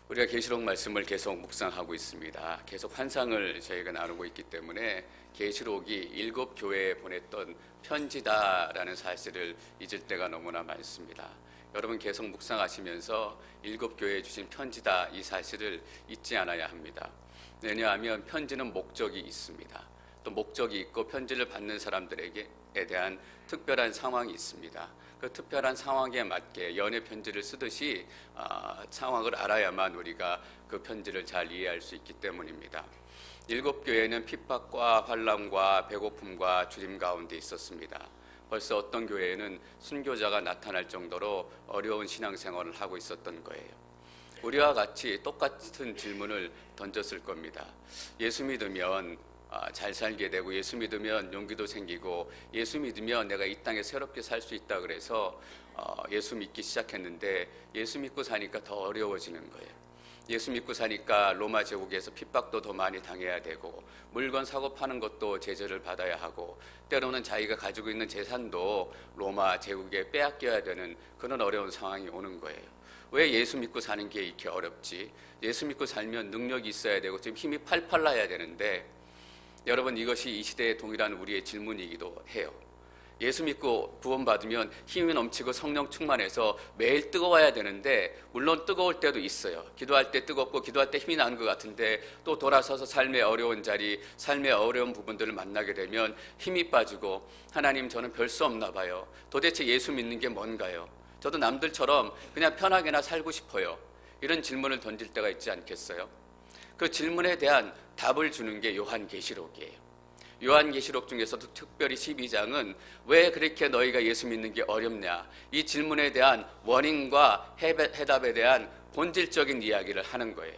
우리가 계시록 말씀을 계속 묵상하고 있습니다. 계속 환상을 저희가 나누고 있기 때문에 계시록이 7 교회에 보냈던 편지다라는 사실을 잊을 때가 너무나 많습니다. 여러분 계속 묵상하시면서 7 교회에 주신 편지다 이 사실을 잊지 않아야 합니다. 왜냐하면 편지는 목적이 있습니다. 또 목적이 있고 편지를 받는 사람들에게 대한 특별한 상황이 있습니다. 그 특별한 상황에 맞게 연애 편지를 쓰듯이 상황을 알아야만 우리가 그 편지를 잘 이해할 수 있기 때문입니다. 7 교회는 핍박과 환난과 배고픔과 주림 가운데 있었습니다. 벌써 어떤 교회에는 순교자가 나타날 정도로 어려운 신앙생활을 하고 있었던 거예요. 우리와 같이 똑같은 질문을 던졌을 겁니다. 예수 믿으면 잘 살게 되고, 예수 믿으면 용기도 생기고, 예수 믿으면 내가 이 땅에 새롭게 살 수 있다 그래서 예수 믿기 시작했는데 예수 믿고 사니까 더 어려워지는 거예요. 예수 믿고 사니까 로마 제국에서 핍박도 더 많이 당해야 되고, 물건 사고 파는 것도 제재를 받아야 하고, 때로는 자기가 가지고 있는 재산도 로마 제국에 빼앗겨야 되는 그런 어려운 상황이 오는 거예요. 왜 예수 믿고 사는 게 이렇게 어렵지? 예수 믿고 살면 능력이 있어야 되고 좀 힘이 팔팔 나야 되는데, 여러분 이것이 이 시대에 동일한 우리의 질문이기도 해요. 예수 믿고 구원받으면 힘이 넘치고 성령 충만해서 매일 뜨거워야 되는데, 물론 뜨거울 때도 있어요. 기도할 때 뜨겁고 기도할 때 힘이 나는 것 같은데, 또 돌아서서 삶의 어려운 자리, 삶의 어려운 부분들을 만나게 되면 힘이 빠지고, 하나님 저는 별 수 없나 봐요. 도대체 예수 믿는 게 뭔가요? 저도 남들처럼 그냥 편하게나 살고 싶어요. 이런 질문을 던질 때가 있지 않겠어요? 그 질문에 대한 답을 주는 게 요한계시록이에요. 요한계시록 중에서도 특별히 12장은 왜 그렇게 너희가 예수 믿는 게 어렵냐, 이 질문에 대한 원인과 해답에 대한 본질적인 이야기를 하는 거예요.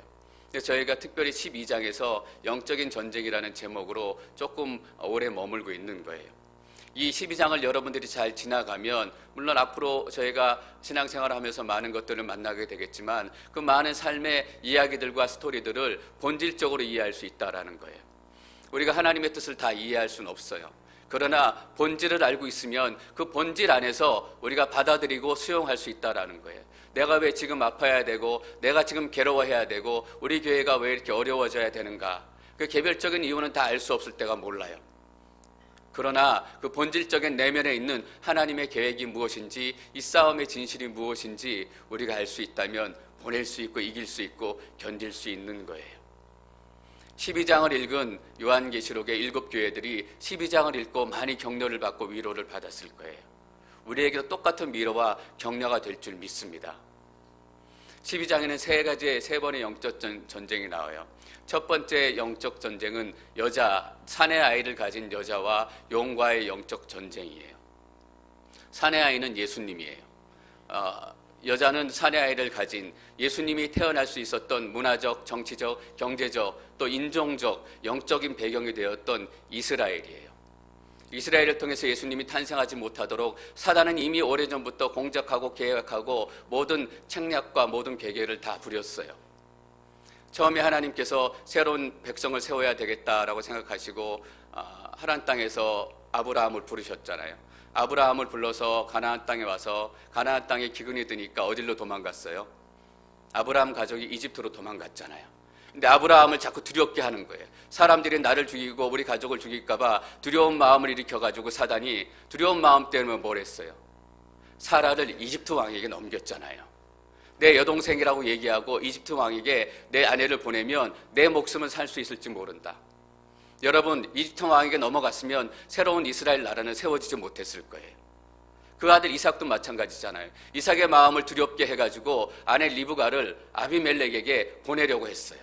저희가 특별히 12장에서 영적인 전쟁이라는 제목으로 조금 오래 머물고 있는 거예요. 이 12장을 여러분들이 잘 지나가면, 물론 앞으로 저희가 신앙생활을 하면서 많은 것들을 만나게 되겠지만, 그 많은 삶의 이야기들과 스토리들을 본질적으로 이해할 수 있다는 거예요. 우리가 하나님의 뜻을 다 이해할 수는 없어요. 그러나 본질을 알고 있으면 그 본질 안에서 우리가 받아들이고 수용할 수 있다는 거예요. 내가 왜 지금 아파야 되고, 내가 지금 괴로워해야 되고, 우리 교회가 왜 이렇게 어려워져야 되는가, 그 개별적인 이유는 다 알 수 없을 때가 몰라요. 그러나 그 본질적인 내면에 있는 하나님의 계획이 무엇인지, 이 싸움의 진실이 무엇인지 우리가 알 수 있다면 보낼 수 있고 이길 수 있고 견딜 수 있는 거예요. 12장을 읽은 요한계시록의 7 교회들이 12장을 읽고 많이 격려를 받고 위로를 받았을 거예요. 우리에게도 똑같은 위로와 격려가 될 줄 믿습니다. 12장에는 세 번의 영적 전쟁이 나와요. 첫 번째 영적 전쟁은 사내 아이를 가진 여자와 용과의 영적 전쟁이에요. 사내 아이는 예수님이에요. 여자는 사내 아이를 가진, 예수님이 태어날 수 있었던 문화적, 정치적, 경제적, 또 인종적, 영적인 배경이 되었던 이스라엘이에요. 이스라엘을 통해서 예수님이 탄생하지 못하도록 사단은 이미 오래전부터 공작하고 계획하고 모든 책략과 모든 계획을 다 부렸어요. 처음에 하나님께서 새로운 백성을 세워야 되겠다라고 생각하시고 하란 땅에서 아브라함을 부르셨잖아요. 아브라함을 불러서 가나안 땅에 와서 가나안 땅에 기근이 드니까 어디로 도망갔어요? 아브라함 가족이 이집트로 도망갔잖아요. 근데 아브라함을 자꾸 두렵게 하는 거예요. 사람들이 나를 죽이고 우리 가족을 죽일까 봐 두려운 마음을 일으켜가지고 사단이 두려운 마음 때문에 뭘 했어요? 사라를 이집트 왕에게 넘겼잖아요. 내 여동생이라고 얘기하고 이집트 왕에게 내 아내를 보내면 내 목숨을 살 수 있을지 모른다. 여러분, 이집트 왕에게 넘어갔으면 새로운 이스라엘 나라는 세워지지 못했을 거예요. 그 아들 이삭도 마찬가지잖아요. 이삭의 마음을 두렵게 해가지고 아내 리브가를 아비멜렉에게 보내려고 했어요.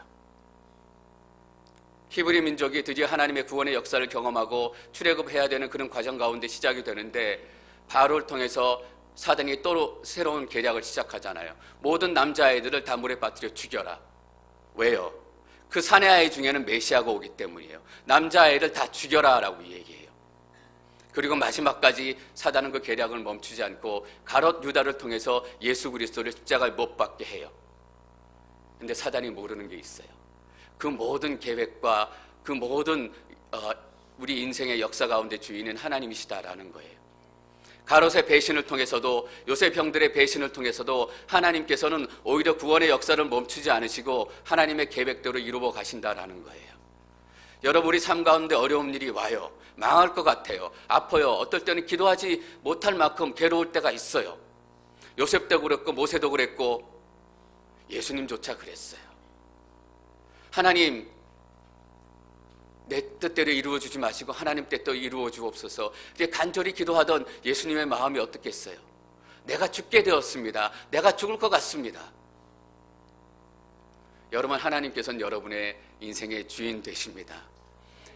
히브리 민족이 드디어 하나님의 구원의 역사를 경험하고 출애굽해야 되는 그런 과정 가운데 시작이 되는데, 바로를 통해서 사단이 또 새로운 계략을 시작하잖아요. 모든 남자아이들을 다 물에 빠뜨려 죽여라. 왜요? 그 사내 아이 중에는 메시아가 오기 때문이에요. 남자아이를 다 죽여라 라고 얘기해요. 그리고 마지막까지 사단은 그 계략을 멈추지 않고 가롯 유다를 통해서 예수 그리스도를 십자가에 못 박게 해요. 근데 사단이 모르는 게 있어요. 그 모든 계획과 그 모든 우리 인생의 역사 가운데 주인은 하나님이시다라는 거예요. 가롯의 배신을 통해서도, 요셉 형들의 배신을 통해서도 하나님께서는 오히려 구원의 역사를 멈추지 않으시고 하나님의 계획대로 이루어 가신다라는 거예요. 여러분, 우리 삶 가운데 어려운 일이 와요. 망할 것 같아요. 아파요. 어떨 때는 기도하지 못할 만큼 괴로울 때가 있어요. 요셉도 그랬고 모세도 그랬고 예수님조차 그랬어요. 하나님, 내 뜻대로 이루어주지 마시고 하나님 뜻대로 이루어주옵소서. 이제 간절히 기도하던 예수님의 마음이 어떻겠어요? 내가 죽게 되었습니다. 내가 죽을 것 같습니다. 여러분, 하나님께서는 여러분의 인생의 주인 되십니다.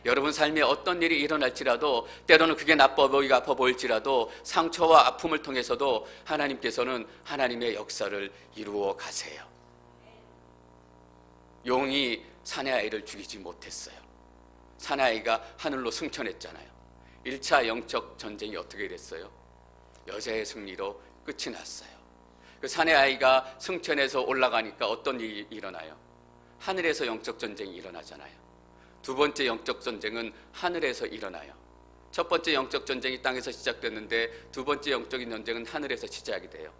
여러분 삶에 어떤 일이 일어날지라도, 때로는 그게 나빠 보이고 아파 보일지라도, 상처와 아픔을 통해서도 하나님께서는 하나님의 역사를 이루어 가세요. 용이 사내아이를 죽이지 못했어요. 사내아이가 하늘로 승천했잖아요. 1차 영적 전쟁이 어떻게 됐어요? 여자의 승리로 끝이 났어요. 그 사내아이가 승천해서 올라가니까 어떤 일이 일어나요? 하늘에서 영적 전쟁이 일어나잖아요. 두 번째 영적 전쟁은 하늘에서 일어나요. 첫 번째 영적 전쟁이 땅에서 시작됐는데 두 번째 영적인 전쟁은 하늘에서 시작이 돼요.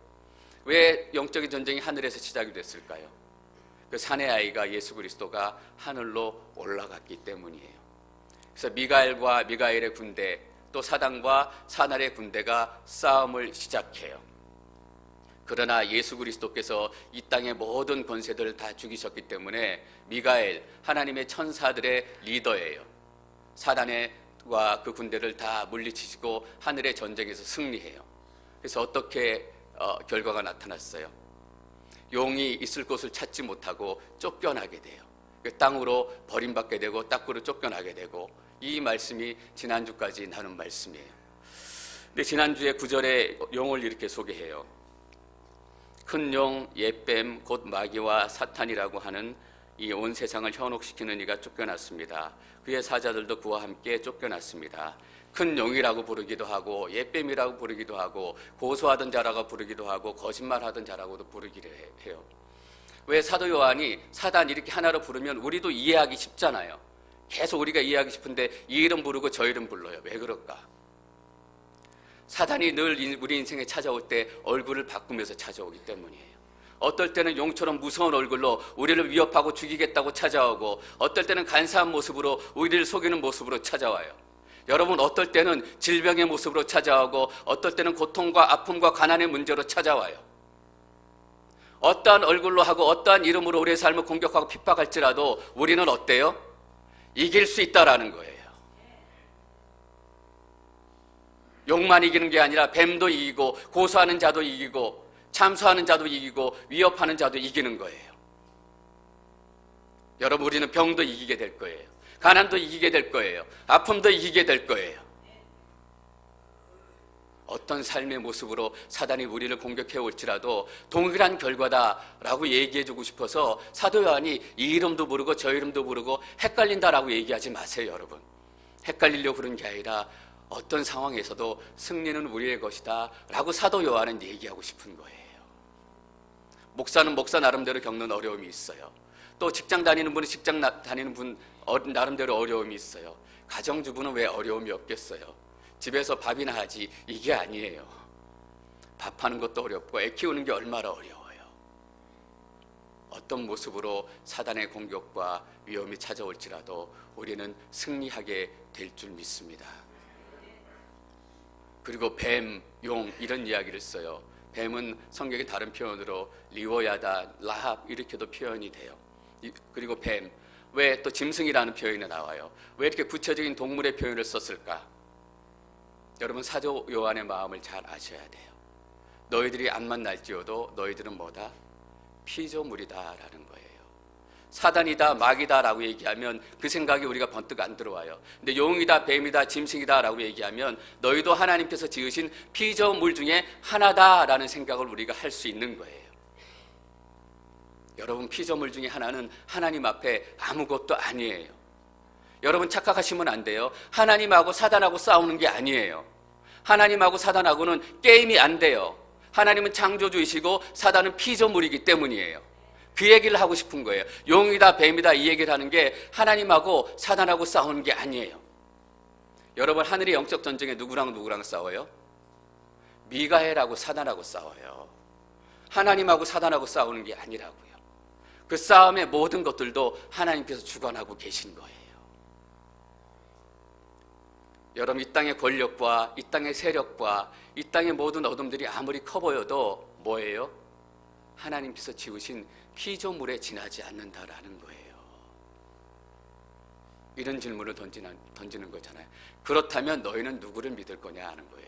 왜 영적인 전쟁이 하늘에서 시작이 됐을까요? 그 사내아이가, 예수 그리스도가 하늘로 올라갔기 때문이에요. 그래서 미가엘과 미가엘의 군대, 또 사단과 사날의 군대가 싸움을 시작해요. 그러나 예수 그리스도께서 이 땅의 모든 권세들을 다 죽이셨기 때문에 미가엘, 하나님의 천사들의 리더예요. 사단과 그 군대를 다 물리치시고 하늘의 전쟁에서 승리해요. 그래서 어떻게 결과가 나타났어요? 용이 있을 곳을 찾지 못하고 쫓겨나게 돼요. 땅으로 버림받게 되고 땅으로 쫓겨나게 되고, 이 말씀이 지난주까지 나눈 말씀이에요. 근데 지난주에 9절에 용을 이렇게 소개해요. 큰 용, 옛뱀, 곧 마귀와 사탄이라고 하는 이 온 세상을 현혹시키는 이가 쫓겨났습니다. 그의 사자들도 그와 함께 쫓겨났습니다. 큰 용이라고 부르기도 하고 옛뱀이라고 부르기도 하고 고소하던 자라고 부르기도 하고 거짓말하던 자라고도 부르기도 해요. 왜 사도 요한이 사단 이렇게 하나로 부르면 우리도 이해하기 쉽잖아요. 계속 우리가 이해하기 싶은데 이 이름 부르고 저 이름 불러요. 왜 그럴까? 사단이 늘 우리 인생에 찾아올 때 얼굴을 바꾸면서 찾아오기 때문이에요. 어떨 때는 용처럼 무서운 얼굴로 우리를 위협하고 죽이겠다고 찾아오고, 어떨 때는 간사한 모습으로 우리를 속이는 모습으로 찾아와요. 여러분, 어떨 때는 질병의 모습으로 찾아오고, 어떨 때는 고통과 아픔과 가난의 문제로 찾아와요. 어떠한 얼굴로 하고 어떠한 이름으로 우리의 삶을 공격하고 핍박할지라도 우리는 어때요? 이길 수 있다라는 거예요. 용만 이기는 게 아니라 뱀도 이기고 고소하는 자도 이기고 참소하는 자도 이기고 위협하는 자도 이기는 거예요. 여러분, 우리는 병도 이기게 될 거예요. 가난도 이기게 될 거예요. 아픔도 이기게 될 거예요. 어떤 삶의 모습으로 사단이 우리를 공격해 올지라도 동일한 결과다라고 얘기해주고 싶어서 사도 요한이 이 이름도 모르고 저 이름도 모르고 헷갈린다라고 얘기하지 마세요. 여러분, 헷갈리려고 그런 게 아니라 어떤 상황에서도 승리는 우리의 것이다 라고 사도 요한은 얘기하고 싶은 거예요. 목사는 목사 나름대로 겪는 어려움이 있어요. 또 직장 다니는 분은 직장 다니는 분 나름대로 어려움이 있어요. 가정주부는 왜 어려움이 없겠어요? 집에서 밥이나 하지, 이게 아니에요. 밥하는 것도 어렵고 애 키우는 게 얼마나 어려워요. 어떤 모습으로 사단의 공격과 위험이 찾아올지라도 우리는 승리하게 될 줄 믿습니다. 그리고 뱀, 용 이런 이야기를 써요. 뱀은 성경의 다른 표현으로 리워야다, 라합 이렇게도 표현이 돼요. 그리고 뱀, 왜 또 짐승이라는 표현이 나와요? 왜 이렇게 구체적인 동물의 표현을 썼을까? 여러분, 사도 요한의 마음을 잘 아셔야 돼요. 너희들이 안 만날지어도 너희들은 뭐다? 피조물이다라는 거예요. 사단이다, 마귀다라고 얘기하면 그 생각이 우리가 번뜩 안 들어와요. 근데 용이다, 뱀이다, 짐승이다라고 얘기하면 너희도 하나님께서 지으신 피조물 중에 하나다라는 생각을 우리가 할 수 있는 거예요. 여러분, 피조물 중에 하나는 하나님 앞에 아무것도 아니에요. 여러분, 착각하시면 안 돼요. 하나님하고 사단하고 싸우는 게 아니에요. 하나님하고 사단하고는 게임이 안 돼요. 하나님은 창조주이시고 사단은 피조물이기 때문이에요. 그 얘기를 하고 싶은 거예요. 용이다, 뱀이다 이 얘기를 하는 게 하나님하고 사단하고 싸우는 게 아니에요. 여러분, 하늘의 영적 전쟁에 누구랑 싸워요? 미가엘하고 사단하고 싸워요. 하나님하고 사단하고 싸우는 게 아니라고요. 그 싸움의 모든 것들도 하나님께서 주관하고 계신 거예요. 여러분, 이 땅의 권력과 이 땅의 세력과 이 땅의 모든 어둠들이 아무리 커 보여도 뭐예요? 하나님께서 지으신 피조물에 지나지 않는다라는 거예요. 이런 질문을 던지는 거잖아요. 그렇다면 너희는 누구를 믿을 거냐 하는 거예요.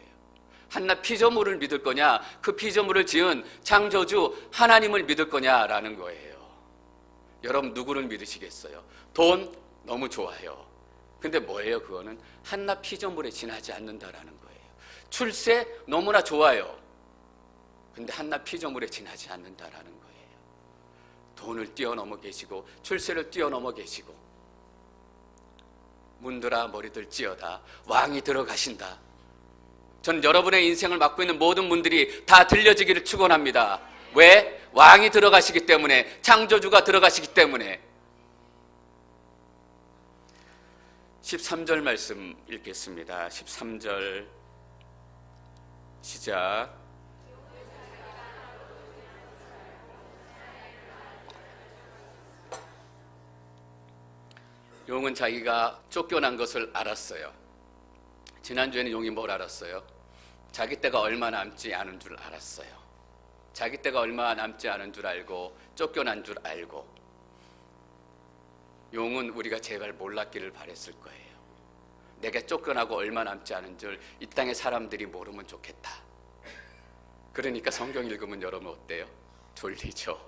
한낱 피조물을 믿을 거냐, 그 피조물을 지은 창조주 하나님을 믿을 거냐라는 거예요. 여러분, 누구를 믿으시겠어요? 돈 너무 좋아요. 근데 뭐예요? 그거는 한낱 피조물에 지나지 않는다라는 거예요. 출세 너무나 좋아요. 근데 한낱 피조물에 지나지 않는다라는 거예요. 돈을 뛰어넘어 계시고 출세를 뛰어넘어 계시고 문드라 머리들 찌어다 왕이 들어가신다. 전 여러분의 인생을 맡고 있는 모든 분들이 다 들려지기를 축원합니다. 왜? 왕이 들어가시기 때문에, 창조주가 들어가시기 때문에. 13절 말씀 읽겠습니다. 13절 시작. 용은 자기가 쫓겨난 것을 알았어요. 지난주에는 용이 뭘 알았어요? 자기 때가 얼마 남지 않은 줄 알았어요. 자기 때가 얼마 남지 않은 줄 알고 쫓겨난 줄 알고. 용은 우리가 제발 몰랐기를 바랬을 거예요. 내가 쫓겨나고 얼마 남지 않은 줄 이 땅의 사람들이 모르면 좋겠다. 그러니까 성경 읽으면 여러분 어때요? 졸리죠.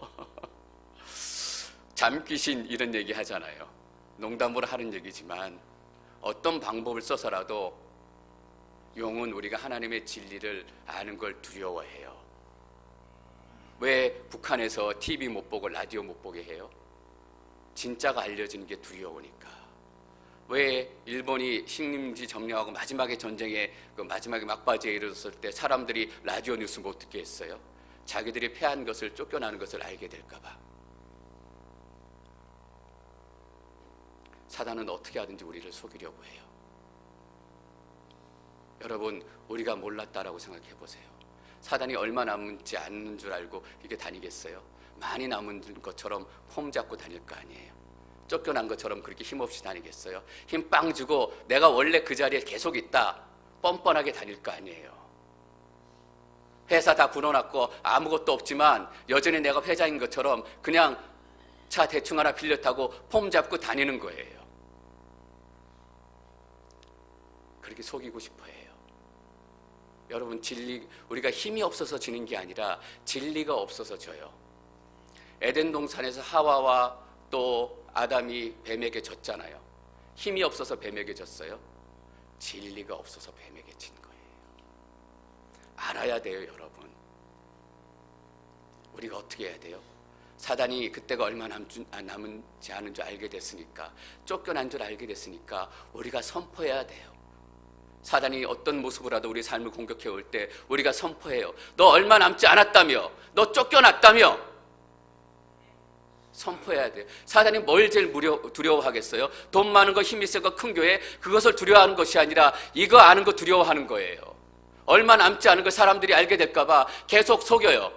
잠귀신 이런 얘기 하잖아요. 농담으로 하는 얘기지만 어떤 방법을 써서라도 용은 우리가 하나님의 진리를 아는 걸 두려워해요. 왜 북한에서 TV 못 보고 라디오 못 보게 해요? 진짜가 알려지는 게 두려우니까. 왜 일본이 식민지 점령하고 마지막에 전쟁에 그 마지막에 막바지에 이르렀을 때 사람들이 라디오 뉴스 못 듣게 했어요? 자기들이 패한 것을 쫓겨나는 것을 알게 될까 봐. 사단은 어떻게 하든지 우리를 속이려고 해요. 여러분, 우리가 몰랐다라고 생각해 보세요. 사단이 얼마 남지 않는 줄 알고 이게 다니겠어요? 많이 남은 것처럼 폼 잡고 다닐 거 아니에요. 쫓겨난 것처럼 그렇게 힘없이 다니겠어요? 힘 빵 주고 내가 원래 그 자리에 계속 있다 뻔뻔하게 다닐 거 아니에요. 회사 다 불어났고 아무것도 없지만 여전히 내가 회장인 것처럼 그냥 차 대충 하나 빌려 타고 폼 잡고 다니는 거예요. 그렇게 속이고 싶어 해요. 여러분, 우리가 힘이 없어서 지는 게 아니라 진리가 없어서 져요. 에덴 동산에서 하와와 또 아담이 뱀에게 졌잖아요. 힘이 없어서 뱀에게 졌어요. 진리가 없어서 뱀에게 진 거예요. 알아야 돼요, 여러분. 우리가 어떻게 해야 돼요? 사단이 그때가 얼마 남지 않은 줄 알게 됐으니까, 쫓겨난 줄 알게 됐으니까 우리가 선포해야 돼요. 사단이 어떤 모습으로 하도 우리 삶을 공격해 올 때 우리가 선포해요. 너 얼마 남지 않았다며, 너 쫓겨났다며 선포해야 돼요. 사단이 뭘 제일 두려워하겠어요? 돈 많은 거, 힘이 센 거, 큰 교회, 그것을 두려워하는 것이 아니라 이거 아는 거 두려워하는 거예요. 얼마 남지 않은 걸 사람들이 알게 될까 봐 계속 속여요.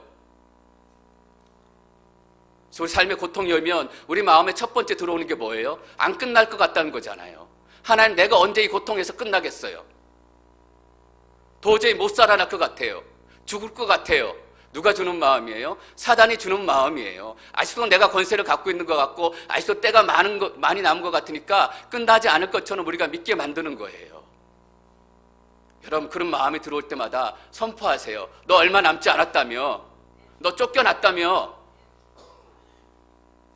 우리 삶의 고통이 오면 우리 마음에 첫 번째 들어오는 게 뭐예요? 안 끝날 것 같다는 거잖아요. 하나님, 내가 언제 이 고통에서 끝나겠어요? 도저히 못 살아날 것 같아요. 죽을 것 같아요. 누가 주는 마음이에요? 사단이 주는 마음이에요. 아직도 내가 권세를 갖고 있는 것 같고 아직도 때가 많이 남은 것 같으니까 끝나지 않을 것처럼 우리가 믿게 만드는 거예요. 여러분, 그런 마음이 들어올 때마다 선포하세요. 너 얼마 남지 않았다며, 너 쫓겨났다며.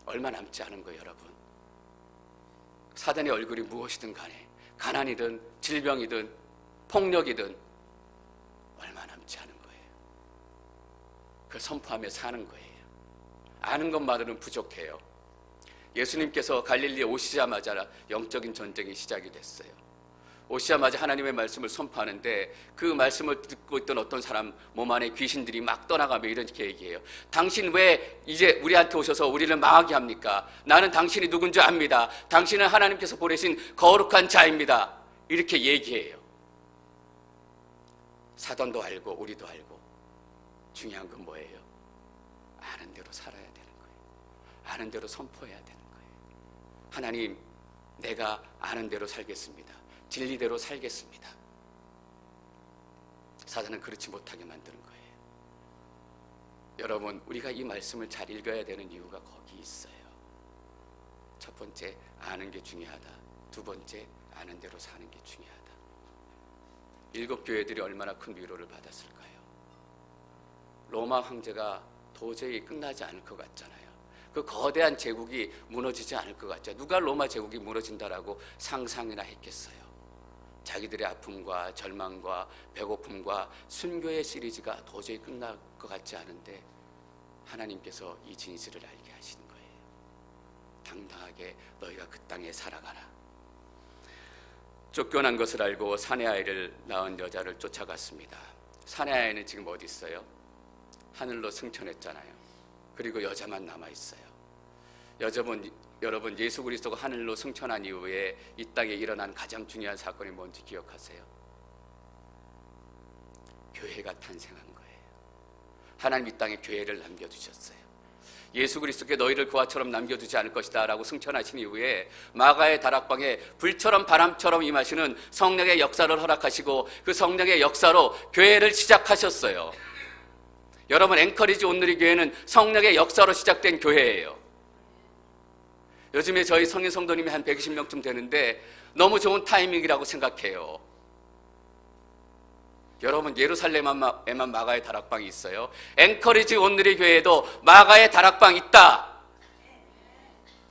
얼마 남지 않은 거예요, 여러분. 사단의 얼굴이 무엇이든 간에, 가난이든 질병이든 폭력이든 얼마 남지 않은 거예요. 그걸 선포하며 사는 거예요. 아는 것만으로는 부족해요. 예수님께서 갈릴리에 오시자마자 영적인 전쟁이 시작이 됐어요. 오시자마자 하나님의 말씀을 선포하는데 그 말씀을 듣고 있던 어떤 사람 몸 안에 귀신들이 막 떠나가며 이렇게 얘기해요. 당신 왜 이제 우리한테 오셔서 우리를 망하게 합니까? 나는 당신이 누군지 압니다. 당신은 하나님께서 보내신 거룩한 자입니다. 이렇게 얘기해요. 사돈도 알고 우리도 알고 중요한 건 뭐예요? 아는 대로 살아야 되는 거예요. 아는 대로 선포해야 되는 거예요. 하나님, 내가 아는 대로 살겠습니다. 진리대로 살겠습니다. 사단은 그렇지 못하게 만드는 거예요. 여러분, 우리가 이 말씀을 잘 읽어야 되는 이유가 거기 있어요. 첫 번째, 아는 게 중요하다. 두 번째, 아는 대로 사는 게 중요하다. 일곱 교회들이 얼마나 큰 위로를 받았을까요? 로마 황제가 도저히 끝나지 않을 것 같잖아요. 그 거대한 제국이 무너지지 않을 것 같죠. 누가 로마 제국이 무너진다라고 상상이나 했겠어요? 자기들의 아픔과 절망과 배고픔과 순교의 시리즈가 도저히 끝날 것 같지 않은데 하나님께서 이 진실을 알게 하신 거예요. 당당하게 너희가 그 땅에 살아가라. 쫓겨난 것을 알고 사내 아이를 낳은 여자를 쫓아갔습니다. 사내 아이는 지금 어디 있어요? 하늘로 승천했잖아요. 그리고 여자만 남아있어요. 여러분, 예수 그리스도가 하늘로 승천한 이후에 이 땅에 일어난 가장 중요한 사건이 뭔지 기억하세요? 교회가 탄생한 거예요. 하나님 이 땅에 교회를 남겨두셨어요. 예수 그리스도께 너희를 그와처럼 남겨두지 않을 것이다 라고 승천하신 이후에 마가의 다락방에 불처럼 바람처럼 임하시는 성령의 역사를 허락하시고 그 성령의 역사로 교회를 시작하셨어요. 여러분, 앵커리지 온누리 교회는 성령의 역사로 시작된 교회예요. 요즘에 저희 성인 성도님이 한 120명쯤 되는데 너무 좋은 타이밍이라고 생각해요. 여러분, 예루살렘에만 마가의 다락방이 있어요. 앵커리지 온누리 교회에도 마가의 다락방 있다,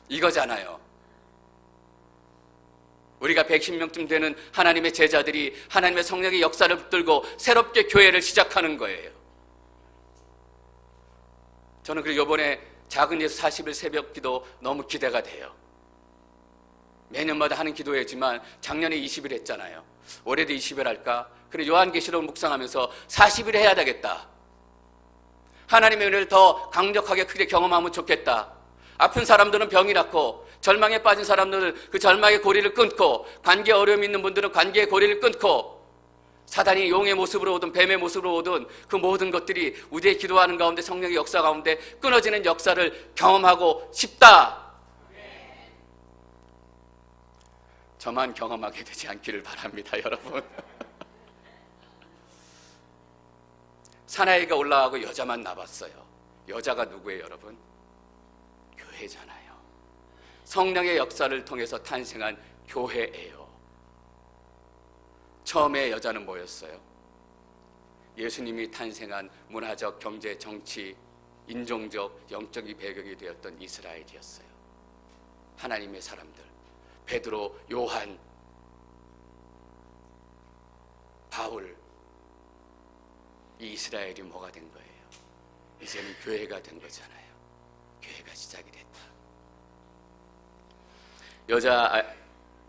이거잖아요. 우리가 110명쯤 되는 하나님의 제자들이 하나님의 성령의 역사를 붙들고 새롭게 교회를 시작하는 거예요. 저는 그리고 이번에 작은 예수 40일 새벽 기도 너무 기대가 돼요. 매년마다 하는 기도회지만 작년에 20일 했잖아요. 올해도 20일 할까? 그래, 요한계시록 묵상하면서 40일 해야 되겠다. 하나님의 은혜를 더 강력하게 크게 경험하면 좋겠다. 아픈 사람들은 병이 낫고, 절망에 빠진 사람들은 그 절망의 고리를 끊고, 관계에 어려움이 있는 분들은 관계의 고리를 끊고, 사단이 용의 모습으로 오든 뱀의 모습으로 오든 그 모든 것들이 우리의 기도하는 가운데 성령의 역사 가운데 끊어지는 역사를 경험하고 싶다. 저만 경험하게 되지 않기를 바랍니다, 여러분. 사나이가 올라가고 여자만 남았어요. 여자가 누구예요, 여러분? 교회잖아요. 성령의 역사를 통해서 탄생한 교회예요. 처음에 여자는 뭐였어요? 예수님이 탄생한 문화적, 경제, 정치, 인종적, 영적인 배경이 되었던 이스라엘이었어요. 하나님의 사람들, 베드로, 요한, 바울, 이 이스라엘이 뭐가 된 거예요? 이제는 교회가 된 거잖아요. 교회가 시작이 됐다.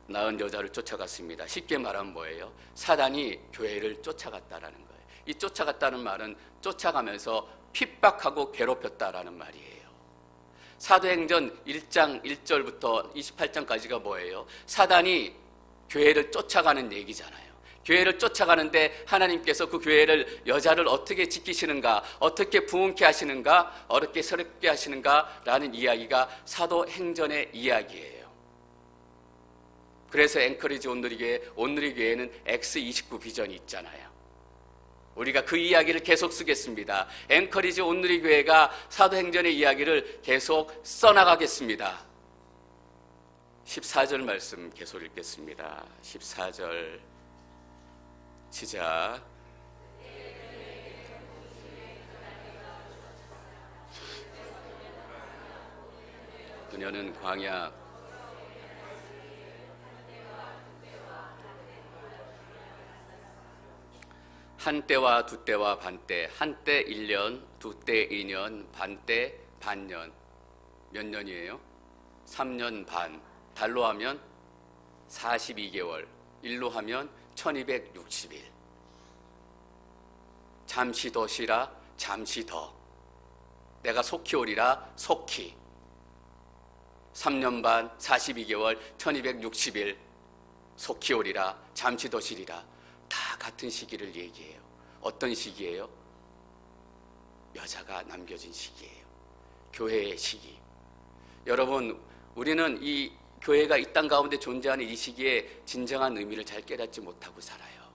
낳은 여자를 쫓아갔습니다. 쉽게 말하면 뭐예요? 사단이 교회를 쫓아갔다라는 거예요. 이 쫓아갔다는 말은 쫓아가면서 핍박하고 괴롭혔다라는 말이에요. 사도행전 1장 1절부터 28장까지가 뭐예요? 사단이 교회를 쫓아가는 얘기잖아요. 교회를 쫓아가는데 하나님께서 그 교회를, 여자를 어떻게 지키시는가, 어떻게 부흥케 하시는가, 어렵게 새롭게 하시는가라는 이야기가 사도행전의 이야기예요. 그래서 앵커리지 온누리교회는 X29 비전이 있잖아요. 우리가 그 이야기를 계속 쓰겠습니다. 앵커리지 온누리교회가 사도행전의 이야기를 계속 써나가겠습니다. 14절 말씀 계속 읽겠습니다. 14절 시작. 그녀는 광야 한때와 두때와 반때, 한때 1년, 두때 2년, 반때 반년. 몇 년이에요? 3년 반. 달로 하면 42개월, 일로 하면 1260일. 잠시 더 쉬라, 잠시 더. 내가 속히 오리라, 속히. 3년 반, 42개월, 1260일. 속히 오리라, 잠시 더 쉬리라. 다 같은 시기를 얘기해요. 어떤 시기예요? 여자가 남겨진 시기예요. 교회의 시기. 여러분, 우리는 이 교회가 이 땅 가운데 존재하는 이 시기에 진정한 의미를 잘 깨닫지 못하고 살아요.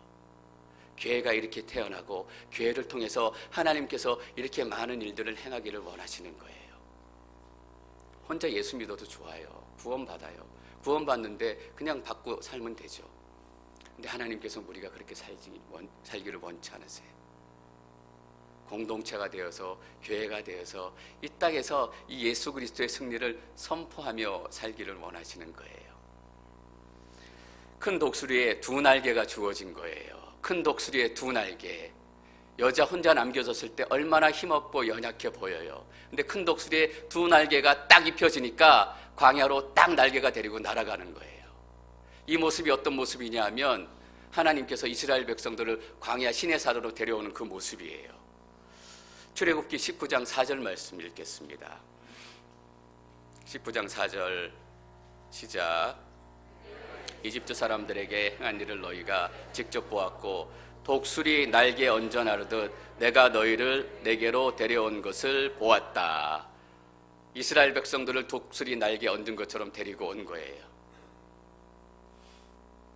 교회가 이렇게 태어나고 교회를 통해서 하나님께서 이렇게 많은 일들을 행하기를 원하시는 거예요. 혼자 예수 믿어도 좋아요. 구원받아요. 구원받는데 그냥 받고 살면 되죠. 근데 하나님께서 우리가 그렇게 살기를 원치 않으세요. 공동체가 되어서 교회가 되어서 이 땅에서 이 예수 그리스도의 승리를 선포하며 살기를 원하시는 거예요. 큰 독수리에 두 날개가 주어진 거예요. 큰 독수리의 두 날개. 여자 혼자 남겨졌을 때 얼마나 힘없고 연약해 보여요. 근데 큰 독수리의 두 날개가 딱 입혀지니까 광야로 딱 날개가 데리고 날아가는 거예요. 이 모습이 어떤 모습이냐 하면 하나님께서 이스라엘 백성들을 광야 시내산으로 데려오는 그 모습이에요. 출애굽기 19장 4절 말씀 읽겠습니다. 19장 4절 시작. 이집트 사람들에게 행한 일을 너희가 직접 보았고 독수리 날개 얹어 나르듯 내가 너희를 내게로 데려온 것을 보았다. 이스라엘 백성들을 독수리 날개 얹은 것처럼 데리고 온 거예요.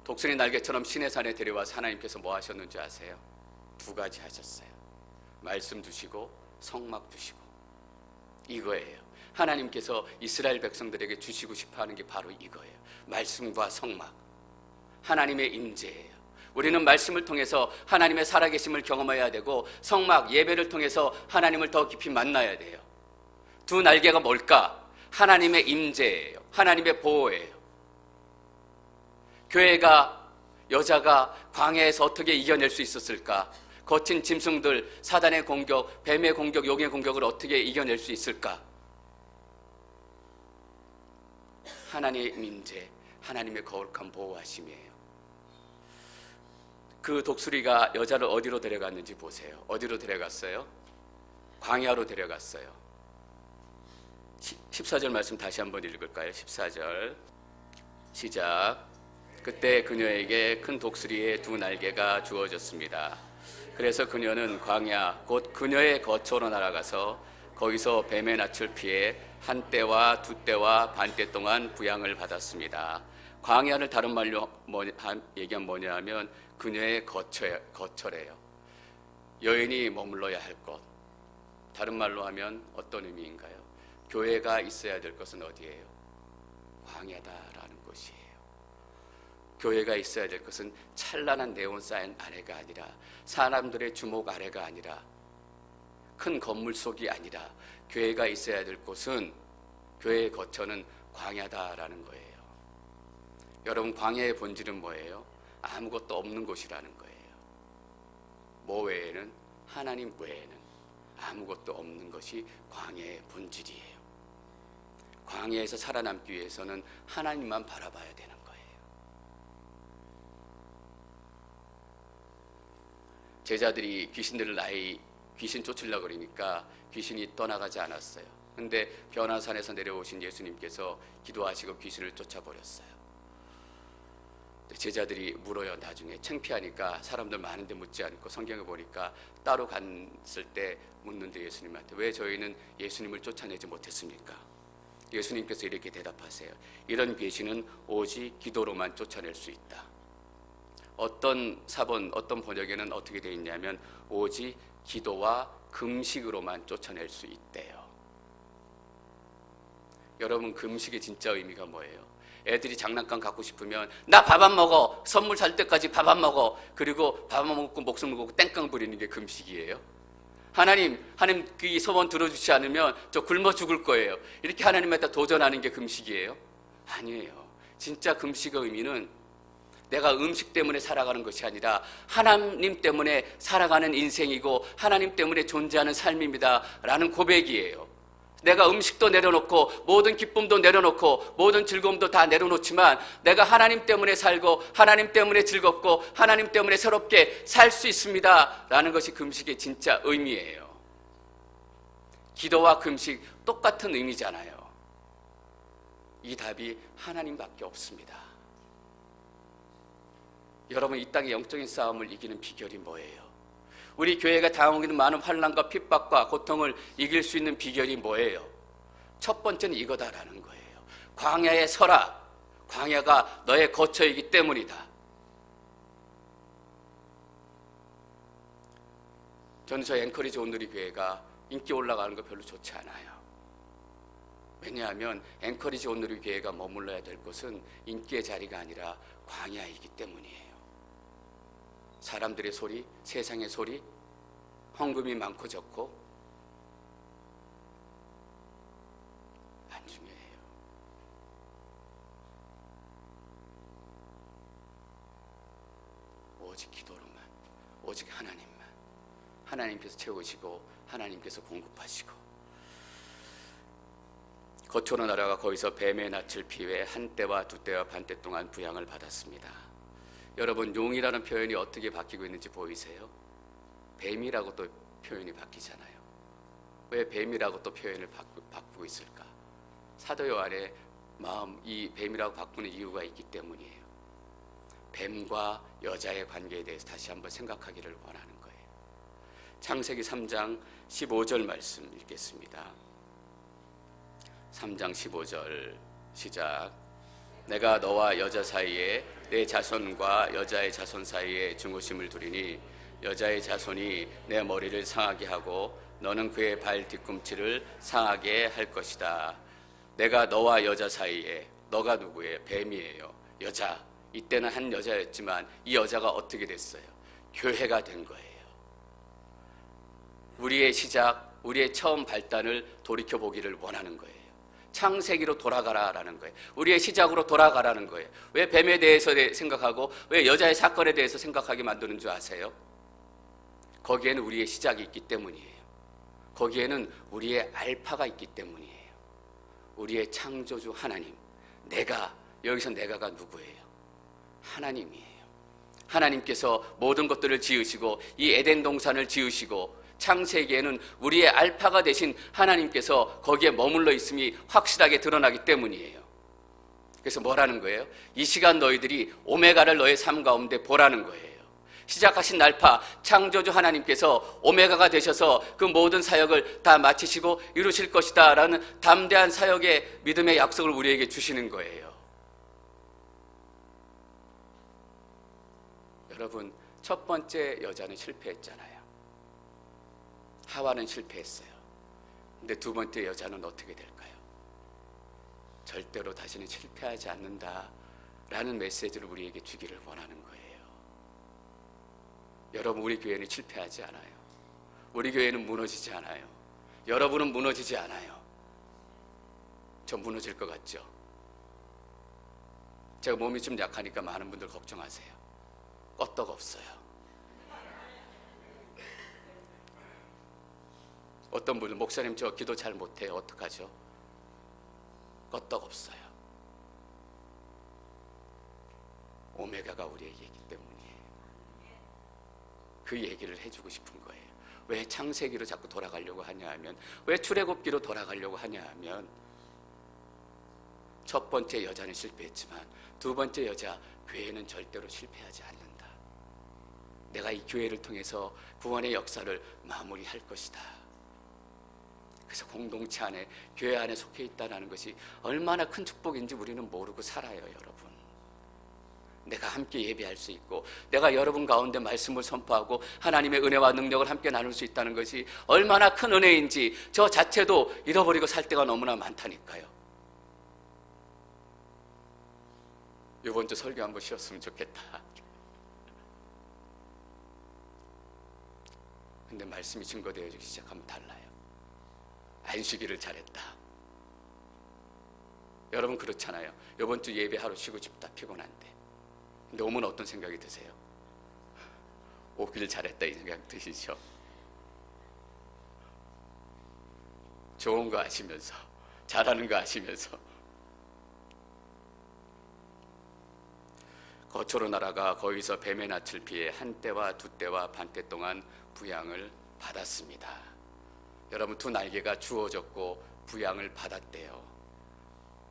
독수리 날개처럼 시내산에 데려와서 하나님께서 뭐 하셨는지 아세요? 두 가지 하셨어요. 말씀 주시고 성막 주시고. 이거예요. 하나님께서 이스라엘 백성들에게 주시고 싶어하는 게 바로 이거예요. 말씀과 성막. 하나님의 임재예요. 우리는 말씀을 통해서 하나님의 살아계심을 경험해야 되고 성막 예배를 통해서 하나님을 더 깊이 만나야 돼요. 두 날개가 뭘까? 하나님의 임재예요. 하나님의 보호예요. 교회가 여자가 광야에서 어떻게 이겨낼 수 있었을까? 거친 짐승들, 사단의 공격, 뱀의 공격, 용의 공격을 어떻게 이겨낼 수 있을까? 하나님의 임재, 하나님의 거룩한 보호하심이에요. 그 독수리가 여자를 어디로 데려갔는지 보세요. 어디로 데려갔어요? 광야로 데려갔어요. 14절 말씀 다시 한번 읽을까요? 14절 시작. 그때 그녀에게 큰 독수리의 두 날개가 주어졌습니다. 그래서 그녀는 광야 곧 그녀의 거처로 날아가서 거기서 뱀의 낯을 피해 한 때와 두 때와 반 때 동안 부양을 받았습니다. 광야를 다른 말로 얘기하면 뭐냐 하면 그녀의 거처래요. 여인이 머물러야 할 곳. 다른 말로 하면 어떤 의미인가요? 교회가 있어야 될 것은 어디예요? 광야다라는 곳이에요. 교회가 있어야 될 것은 찬란한 네온사인 아래가 아니라 사람들의 주목 아래가 아니라 큰 건물 속이 아니라 교회가 있어야 될 곳은 교회의 거처는 광야다라는 거예요. 여러분, 광야의 본질은 뭐예요? 아무것도 없는 곳이라는 거예요. 뭐 외에는? 하나님 외에는 아무것도 없는 것이 광야의 본질이에요. 광야에서 살아남기 위해서는 하나님만 바라봐야 되는 거예요. 제자들이 귀신 쫓으려고 그러니까 귀신이 떠나가지 않았어요. 근데 변화산에서 내려오신 예수님께서 기도하시고 귀신을 쫓아버렸어요. 제자들이 물어요. 나중에 창피하니까 사람들 많은데 묻지 않고 성경에 보니까 따로 갔을 때 묻는데 예수님한테 왜 저희는 예수님을 쫓아내지 못했습니까? 예수님께서 이렇게 대답하세요. 이런 귀신은 오직 기도로만 쫓아낼 수 있다. 어떤 사본, 어떤 번역에는 어떻게 되어 있냐면 오직 기도와 금식으로만 쫓아낼 수 있대요. 여러분, 금식의 진짜 의미가 뭐예요? 애들이 장난감 갖고 싶으면 나 밥 안 먹어, 선물 살 때까지 밥 안 먹어, 그리고 밥 안 먹고 목숨을 걸고 땡깡 부리는 게 금식이에요. 하나님 그 소원 들어주지 않으면 저 굶어 죽을 거예요. 이렇게 하나님한테 도전하는 게 금식이에요? 아니에요. 진짜 금식의 의미는 내가 음식 때문에 살아가는 것이 아니라 하나님 때문에 살아가는 인생이고 하나님 때문에 존재하는 삶입니다 라는 고백이에요. 내가 음식도 내려놓고 모든 기쁨도 내려놓고 모든 즐거움도 다 내려놓지만 내가 하나님 때문에 살고 하나님 때문에 즐겁고 하나님 때문에 새롭게 살 수 있습니다 라는 것이 금식의 진짜 의미예요. 기도와 금식 똑같은 의미잖아요. 이 답이 하나님밖에 없습니다. 여러분, 이 땅의 영적인 싸움을 이기는 비결이 뭐예요? 우리 교회가 당하고 있는 많은 환난과 핍박과 고통을 이길 수 있는 비결이 뭐예요? 첫 번째는 이거다라는 거예요. 광야에 서라. 광야가 너의 거처이기 때문이다. 저는 저 앵커리지 온누리 교회가 인기 올라가는 거 별로 좋지 않아요. 왜냐하면 앵커리지 온누리 교회가 머물러야 될 곳은 인기의 자리가 아니라 광야이기 때문이에요. 사람들의 소리, 세상의 소리, 헌금이 많고 적고 안 중요해요. 오직 기도로만, 오직 하나님만, 하나님께서 채우시고 하나님께서 공급하시고. 거초로 나라가 거기서 뱀의 낯을 피해 한때와 두때와 반때 동안 부양을 받았습니다. 여러분, 용이라는 표현이 어떻게 바뀌고 있는지 보이세요? 뱀이라고 또 표현이 바뀌잖아요. 왜 뱀이라고 또 표현을 바꾸고 있을까? 사도 요한의 마음, 이 뱀이라고 바꾸는 이유가 있기 때문이에요. 뱀과 여자의 관계에 대해서 다시 한번 생각하기를 원하는 거예요. 창세기 3장 15절 말씀 읽겠습니다. 3장 15절 시작. 내가 너와 여자 사이에 내 자손과 여자의 자손 사이에 중후심을 두리니 여자의 자손이 내 머리를 상하게 하고 너는 그의 발 뒤꿈치를 상하게 할 것이다. 내가 너와 여자 사이에, 너가 누구예요? 뱀이에요. 여자. 이때는 한 여자였지만 이 여자가 어떻게 됐어요? 교회가 된 거예요. 우리의 시작, 우리의 처음 발단을 돌이켜보기를 원하는 거예요. 창세기로 돌아가라라는 거예요. 우리의 시작으로 돌아가라는 거예요. 왜 뱀에 대해서 생각하고 왜 여자의 사건에 대해서 생각하게 만드는 줄 아세요? 거기에는 우리의 시작이 있기 때문이에요. 거기에는 우리의 알파가 있기 때문이에요. 우리의 창조주 하나님, 내가, 여기서 내가가 누구예요? 하나님이에요. 하나님께서 모든 것들을 지으시고 이 에덴 동산을 지으시고 창세기에는 우리의 알파가 되신 하나님께서 거기에 머물러 있음이 확실하게 드러나기 때문이에요. 그래서 뭐라는 거예요? 이 시간 너희들이 오메가를 너의 삶 가운데 보라는 거예요. 시작하신 알파 창조주 하나님께서 오메가가 되셔서 그 모든 사역을 다 마치시고 이루실 것이다 라는 담대한 사역의 믿음의 약속을 우리에게 주시는 거예요. 여러분, 첫 번째 여자는 실패했잖아요. 하와는 실패했어요. 근데 두 번째 여자는 어떻게 될까요? 절대로 다시는 실패하지 않는다라는 메시지를 우리에게 주기를 원하는 거예요. 여러분, 우리 교회는 실패하지 않아요. 우리 교회는 무너지지 않아요. 여러분은 무너지지 않아요. 저 무너질 것 같죠? 제가 몸이 좀 약하니까 많은 분들 걱정하세요. 껐떡 없어요. 어떤 분은 목사님 저 기도 잘 못해요. 어떡하죠? 껐떡 없어요. 오메가가 우리의 얘기 때문이에요. 그 얘기를 해주고 싶은 거예요. 왜 창세기로 자꾸 돌아가려고 하냐 하면, 왜 출애굽기로 돌아가려고 하냐 하면, 첫 번째 여자는 실패했지만 두 번째 여자, 교회는 절대로 실패하지 않는다. 내가 이 교회를 통해서 구원의 역사를 마무리할 것이다. 그래서 공동체 안에, 교회 안에 속해 있다는 것이 얼마나 큰 축복인지 우리는 모르고 살아요, 여러분. 내가 함께 예배할 수 있고, 내가 여러분 가운데 말씀을 선포하고 하나님의 은혜와 능력을 함께 나눌 수 있다는 것이 얼마나 큰 은혜인지 저 자체도 잃어버리고 살 때가 너무나 많다니까요. 이번 주 설교 한번 쉬었으면 좋겠다. 근데 말씀이 증거되어지기 시작하면 달라요. 안 쉬기를 잘했다. 여러분 그렇잖아요. 이번 주 예배 하루 쉬고 싶다. 피곤한데. 근데 오면 어떤 생각이 드세요? 오길 잘했다 이 생각 드시죠? 좋은 거 아시면서, 잘하는 거 아시면서. 거초로 나라가 거기서 뱀의 낯을 피해 한때와 두때와 반때 동안 부양을 받았습니다. 여러분, 두 날개가 주어졌고 부양을 받았대요.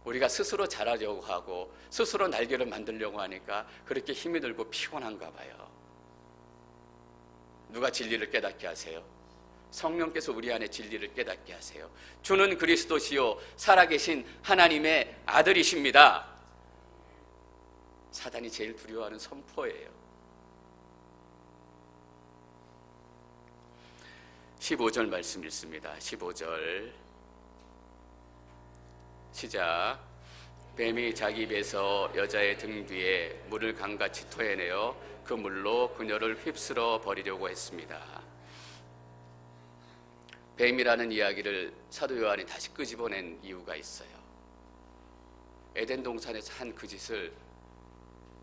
우리가 스스로 자라려고 하고 스스로 날개를 만들려고 하니까 그렇게 힘이 들고 피곤한가 봐요. 누가 진리를 깨닫게 하세요? 성령께서 우리 안에 진리를 깨닫게 하세요. 주는 그리스도시요 살아계신 하나님의 아들이십니다. 사단이 제일 두려워하는 선포예요. 15절 말씀 읽습니다. 15절 시작. 뱀이 자기 입에서 여자의 등 뒤에 물을 강같이 토해내어 그 물로 그녀를 휩쓸어 버리려고 했습니다. 뱀이라는 이야기를 사도 요한이 다시 끄집어낸 이유가 있어요. 에덴 동산에서 한 그 짓을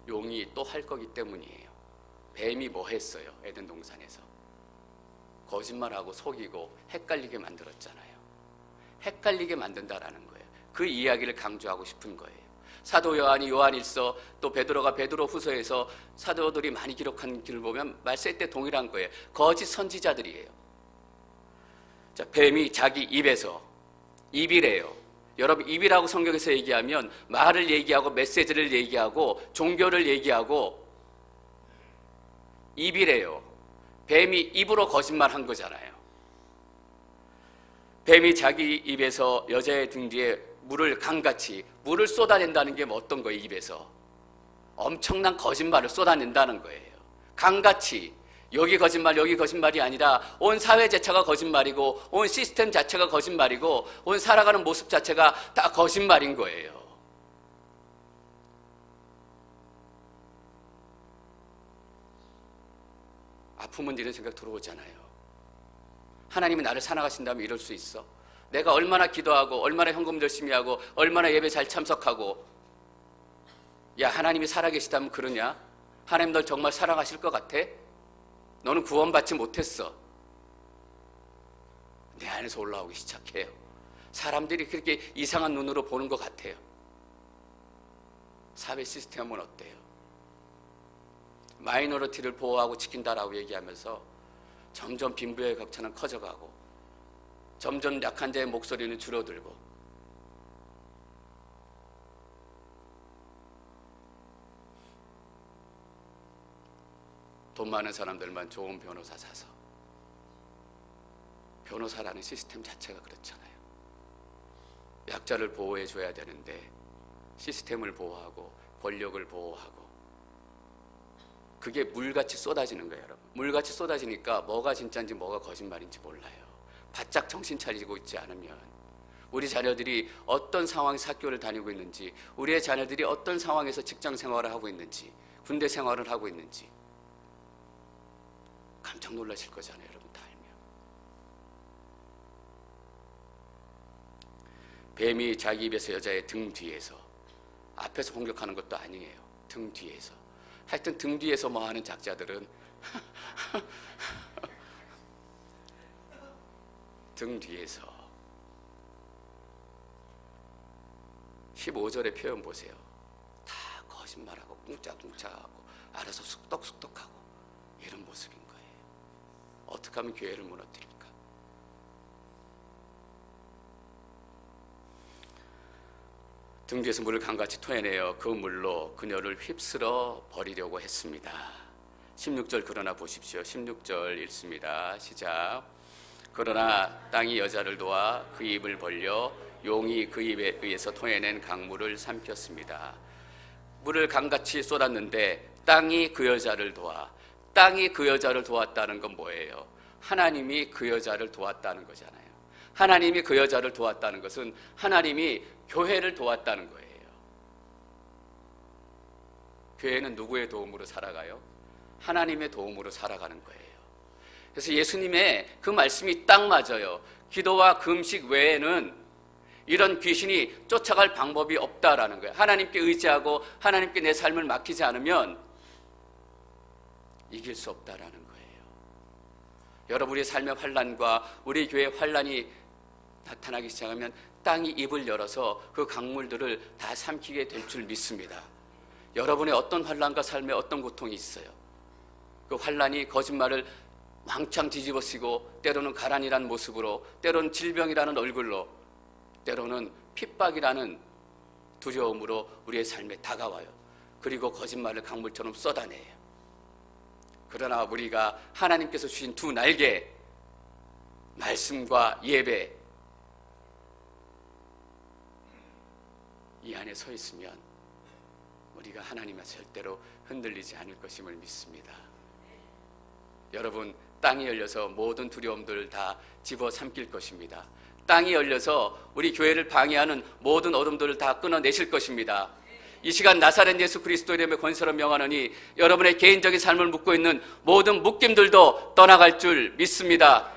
용이 또 할 거기 때문이에요. 뱀이 뭐 했어요? 에덴 동산에서 거짓말하고 속이고 헷갈리게 만들었잖아요. 헷갈리게 만든다라는 거예요. 그 이야기를 강조하고 싶은 거예요. 사도 요한이 요한일서, 또 베드로가 베드로후서에서 사도들이 많이 기록한 길을 보면 말세 때 동일한 거예요. 거짓 선지자들이에요. 자, 뱀이 자기 입에서, 입이래요. 여러분, 입이라고 성경에서 얘기하면 말을 얘기하고 메시지를 얘기하고 종교를 얘기하고 입이래요. 뱀이 입으로 거짓말한 거잖아요. 뱀이 자기 입에서 여자의 등 뒤에 물을 강같이, 물을 쏟아낸다는 게 뭐 어떤 거예요? 입에서 엄청난 거짓말을 쏟아낸다는 거예요. 강같이. 여기 거짓말, 여기 거짓말이 아니라 온 사회 자체가 거짓말이고 온 시스템 자체가 거짓말이고 온 살아가는 모습 자체가 다 거짓말인 거예요. 아프면 이런 생각 들어오잖아요. 하나님이 나를 사랑하신다면 이럴 수 있어? 내가 얼마나 기도하고 얼마나 헌금 열심히 하고 얼마나 예배 잘 참석하고, 야, 하나님이 살아계시다면 그러냐? 하나님 널 정말 사랑하실 것 같아? 너는 구원받지 못했어. 내 안에서 올라오기 시작해요. 사람들이 그렇게 이상한 눈으로 보는 것 같아요. 사회 시스템은 어때요? 마이너리티를 보호하고 지킨다라고 얘기하면서 점점 빈부의 격차는 커져가고 점점 약한 자의 목소리는 줄어들고, 돈 많은 사람들만 좋은 변호사 사서, 변호사라는 시스템 자체가 그렇잖아요. 약자를 보호해 줘야 되는데 시스템을 보호하고 권력을 보호하고, 그게 물같이 쏟아지는 거예요. 여러분, 물같이 쏟아지니까 뭐가 진짜인지 뭐가 거짓말인지 몰라요. 바짝 정신 차리고 있지 않으면 우리 자녀들이 어떤 상황에서 학교를 다니고 있는지, 우리의 자녀들이 어떤 상황에서 직장 생활을 하고 있는지, 군대 생활을 하고 있는지 깜짝 놀라실 거잖아요. 여러분 다 알면. 뱀이 자기 입에서 여자의 등 뒤에서, 앞에서 공격하는 것도 아니에요. 등 뒤에서. 하여튼 등 뒤에서 뭐 하는 작자들은 등 뒤에서. 15절의 표현 보세요. 다 거짓말하고 꿍짝꿍짝하고 알아서 쑥덕쑥덕하고 이런 모습인 거예요. 어떻게 하면 교회를 무너뜨릴까? 등 뒤에서 물을 강같이 토해내어 그 물로 그녀를 휩쓸어 버리려고 했습니다. 16절 그러나 보십시오. 16절 읽습니다. 시작. 그러나 땅이 여자를 도와 그 입을 벌려 용이 그 입에 의해서 토해낸 강물을 삼켰습니다. 물을 강같이 쏟았는데 땅이 그 여자를 도와, 땅이 그 여자를 도왔다는 건 뭐예요? 하나님이 그 여자를 도왔다는 거잖아요. 하나님이 그 여자를 도왔다는 것은 하나님이 교회를 도왔다는 거예요. 교회는 누구의 도움으로 살아가요? 하나님의 도움으로 살아가는 거예요. 그래서 예수님의 그 말씀이 딱 맞아요. 기도와 금식 외에는 이런 귀신이 쫓아갈 방법이 없다라는 거예요. 하나님께 의지하고 하나님께 내 삶을 맡기지 않으면 이길 수 없다라는 거예요. 여러분, 우리 삶의 환난과 우리 교회의 환난이 나타나기 시작하면 땅이 입을 열어서 그 강물들을 다 삼키게 될 줄 믿습니다. 여러분의 어떤 환난과 삶에 어떤 고통이 있어요. 그 환난이 거짓말을 왕창 뒤집어쓰고, 때로는 가란이라는 모습으로, 때로는 질병이라는 얼굴로, 때로는 핍박이라는 두려움으로 우리의 삶에 다가와요. 그리고 거짓말을 강물처럼 쏟아내요. 그러나 우리가 하나님께서 주신 두 날개, 말씀과 예배, 이 안에 서 있으면 우리가 하나님의 절대로 흔들리지 않을 것임을 믿습니다. 여러분, 땅이 열려서 모든 두려움들을 다 집어삼킬 것입니다. 땅이 열려서 우리 교회를 방해하는 모든 어둠들을 다 끊어내실 것입니다. 이 시간 나사렛 예수 그리스도 이름의 권세로 명하노니 여러분의 개인적인 삶을 묶고 있는 모든 묶임들도 떠나갈 줄 믿습니다.